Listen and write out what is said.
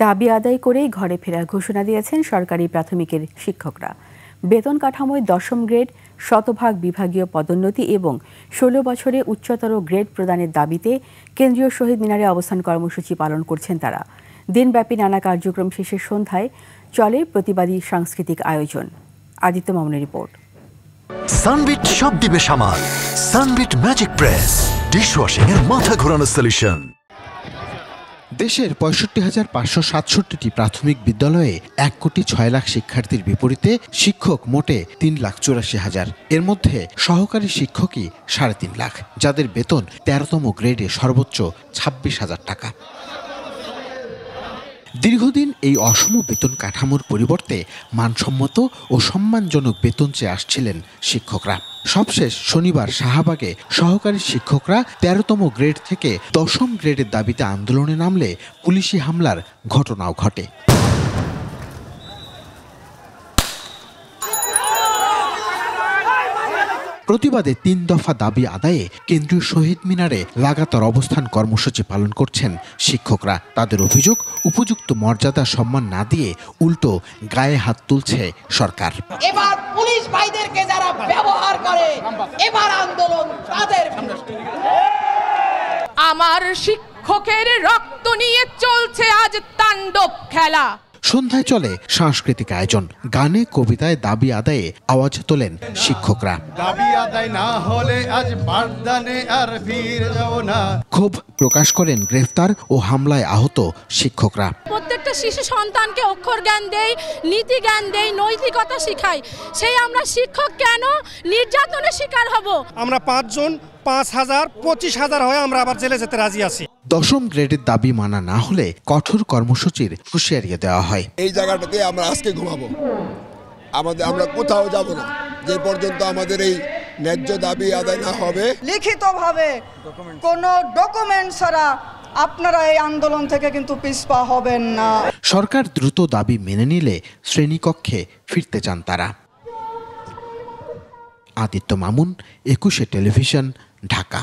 দাবি আদায় করেই ঘরে ফেরার ঘোষণা দিয়েছেন সরকারি প্রাথমিকের শিক্ষকরা। বেতন কাঠামোয় ১০ম গ্রেড, শতভাগ বিভাগীয় পদোন্নতি এবং ১৬ বছরে উচ্চতর গ্রেড প্রদানের দাবিতে কেন্দ্রীয় শহীদ মিনারে অবস্থান কর্মসূচি পালন করছেন তারা। দিনব্যাপী নানা কার্যক্রম শেষে সন্ধ্যায় চলে প্রতিবাদী সাংস্কৃতিক আয়োজন। আদিত্য মামুনের রিপোর্ট। সানবিট সব দিবে সামাল। সানবিট ম্যাজিক প্রেস ডিশওয়াশিং এর মাথা ঘোরানো সলিউশন। দেশের ৬৫,৫৬৭টি প্রাথমিক বিদ্যালয়ে ১,৬,০০,০০০ শিক্ষার্থীর বিপরীতে শিক্ষক মোটে ৩,৮৪,০০০। এর মধ্যে সহকারী শিক্ষকই ৩.৫ লাখ, যাদের বেতন ১৩তম গ্রেডে সর্বোচ্চ ২৬,০০০ টাকা। দীর্ঘদিন এই অসম বেতন কাঠামোর পরিবর্তে মানসম্মত ও সম্মানজনক বেতন চেয়ে আসছিলেন শিক্ষকরা। সবশেষ শনিবার শাহবাগে সহকারী শিক্ষকরা ১৩তম গ্রেড থেকে ১০ম গ্রেডের দাবিতে আন্দোলনে নামলে পুলিশি হামলার ঘটনাও ঘটে। প্রতিবাদে ৩ দফা দাবি আদায়ে কেন্দ্রীয় শহীদ মিনারে লাগাতার অবস্থান কর্মসূচি পালন করছেন শিক্ষকরা। তাদের অভিযোগ, উপযুক্ত মর্যাদা সম্মান না দিয়ে উল্টো গায়ে হাত তুলছে সরকার। এবার পুলিশ ভাইদেরকে যারা ব্যবহার করে, এবার আন্দোলন তাদের। আমার শিক্ষকের রক্ত নিয়ে চলছে আজ তাণ্ডব খেলা। সন্ধ্যায় চলে সাংস্কৃতিক আয়োজন। গানে কবিতায় দাবি আদায়ে আওয়াজ তোলেন শিক্ষকরা। দাবি আদায় না হলে আজ বারদানে আর ফিরে যাব না। ক্ষোভ প্রকাশ করেন গ্রেফতার ও হামলায় আহত শিক্ষকরা। প্রত্যেকটা শিশু সন্তানকে অক্ষর জ্ঞান দেই, নীতি জ্ঞান দেই, নৈতিকতা শিখাই। সেই আমরা শিক্ষক কেন নির্যাতনের শিকার হব? আমরা 5 জন 5,000 25,000 হয়ে আমরা আবার জেলে যেতে রাজি আছি। ১০ম গ্রেডের দাবি মানা না হলে কঠোর কর্মসূচির হুঁশিয়ারি দেওয়া হয়। এই জায়গাটাতে আমরা আজকে ঘুমাবো, আমরা কোথাও যাব না যে পর্যন্ত আমাদের এই ন্যায্য দাবি আদায় না হবে। লিখিতভাবে কোনো ডকুমেন্ট ছাড়া আপনারা এই আন্দোলন থেকে কিন্তু পিছপা হবেন না। সরকার দ্রুত দাবি মেনে নিলে শ্রেণীকক্ষে ফিরতে চান তারা। আদিত্য মামুন, ২১শে টেলিভিশন, ঢাকা।